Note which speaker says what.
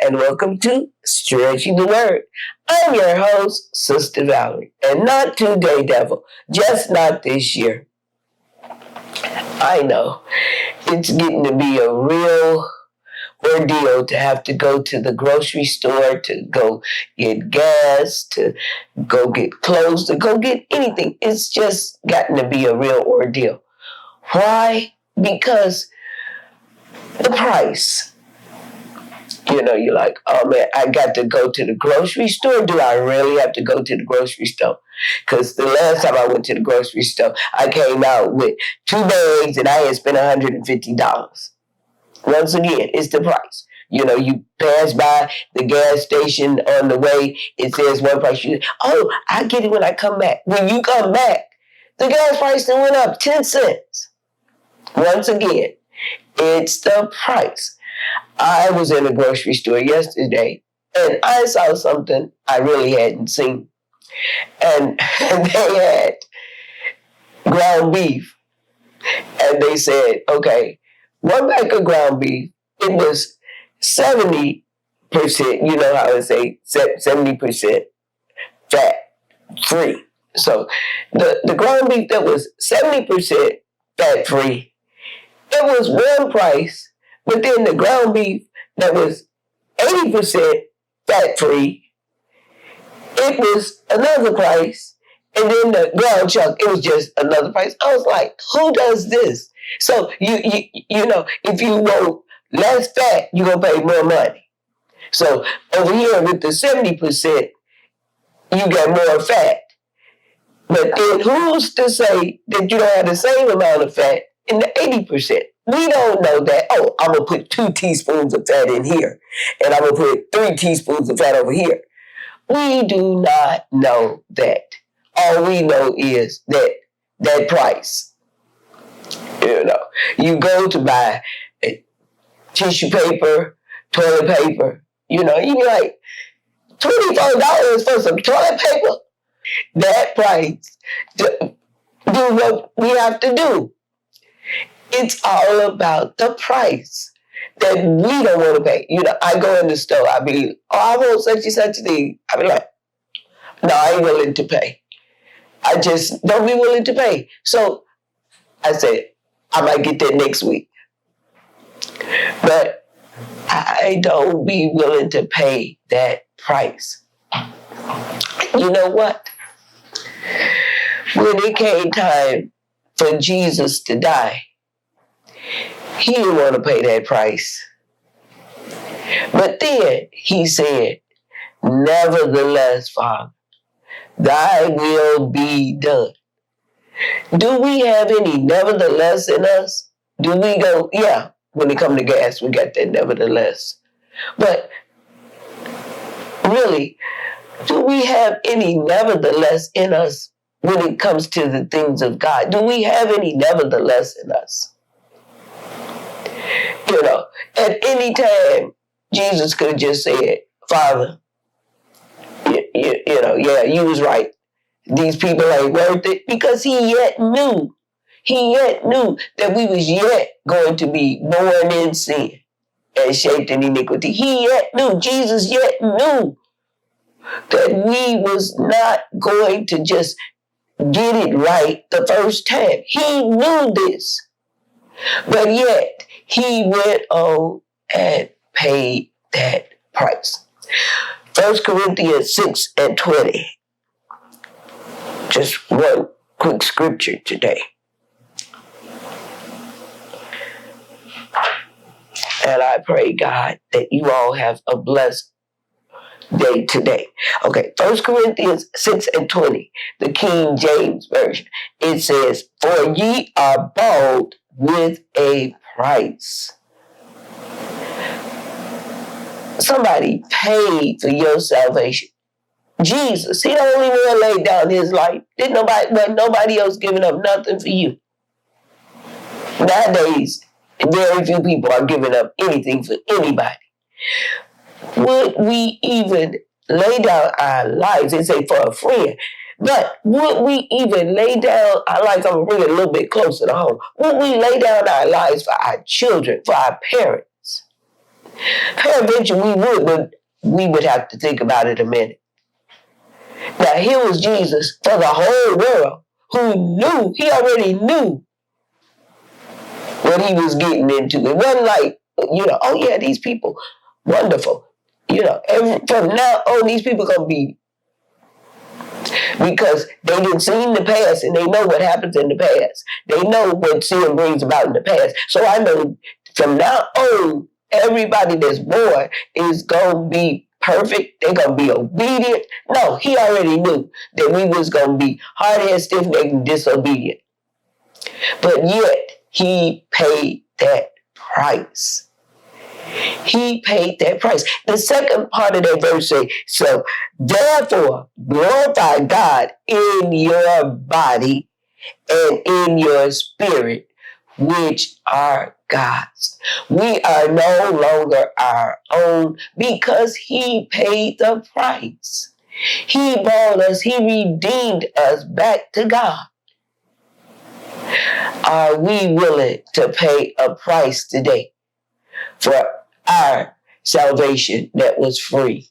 Speaker 1: and welcome to Stretching the Word. I'm your host, Sister Valerie, and not today, devil, just not this year. I know it's getting to be a real ordeal to have to go to the grocery store, to go get gas, to go get clothes, to go get anything. It's just gotten to be a real ordeal. Why? Because the price. You're like, oh man, I got to go to the grocery store. Do I really have to go to the grocery store? Because the last time I went to the grocery store, I came out with 2 bags and I had spent $150. Once again, it's the price. You pass by the gas station on the way, it says one price. I get it when I come back. When you come back, the gas price then went up 10 cents. Once again, it's the price. I was in a grocery store yesterday and I saw something I really hadn't seen. And they had ground beef. And they said, okay, 1 bag of ground beef, it was 70%, you know how I say 70% fat free. So the ground beef that was 70% fat free, it was one price. But then the ground beef that was 80% fat-free, it was another price. And then the ground chuck, it was just another price. I was like, who does this? So, if you want less fat, you're going to pay more money. So over here with the 70%, you got more fat. But then who's to say that you don't have the same amount of fat in the 80%? We don't know that, I'm going to put 2 teaspoons of fat in here, and I'm going to put 3 teaspoons of fat over here. We do not know that. All we know is that price. You go to buy tissue paper, toilet paper, you be like, $24 for some toilet paper? That price, do what we have to do. It's all about the price that we don't want to pay. I go in the store, I be, I want such and such a thing. I be like, no, I ain't willing to pay. I just don't be willing to pay. So I said, I might get that next week. But I don't be willing to pay that price. You know what? When it came time for Jesus to die, he didn't want to pay that price. But then he said, nevertheless, Father, thy will be done. Do we have any nevertheless in us? Do we go, yeah, when it comes to gas, we got that nevertheless. But really, do we have any nevertheless in us when it comes to the things of God? Do we have any nevertheless in us? At any time, Jesus could have just said, Father, you was right. These people ain't worth it, because he yet knew that we was yet going to be born in sin and shaped in iniquity. Jesus yet knew that we was not going to just get it right the first time. He knew this. But yet, he went on and paid that price. 1 Corinthians 6:20. Just one quick scripture today. And I pray, God, that you all have a blessed day today. Okay, 1 Corinthians 6:20, the King James Version. It says, for ye are bought with a price. Somebody paid for your salvation. Jesus, he the only one laid down his life. Nobody else giving up nothing for you. Nowadays, very few people are giving up anything for anybody. Would we even lay down our lives and say for a friend? But would we even lay down our lives? I'm going to bring it a little bit closer to home. Would we lay down our lives for our children, for our parents? Peradventure we would, but we would have to think about it a minute. Now, here was Jesus for the whole world who knew, he already knew what he was getting into. It wasn't like, oh yeah, these people, wonderful. From now on, these people going to be, because they didn't see in the past and they know what happens in the past. They know what sin brings about in the past. So I know from now on, everybody that's born is going to be perfect. They're going to be obedient. No, he already knew that we was going to be hard-headed, stiff-necked, and disobedient. But yet, he paid that price. He paid that price. The second part of that verse says, so therefore glorify God in your body and in your spirit, which are God's. We are no longer our own because he paid the price. He bought us, he redeemed us back to God. Are we willing to pay a price today for our salvation that was free?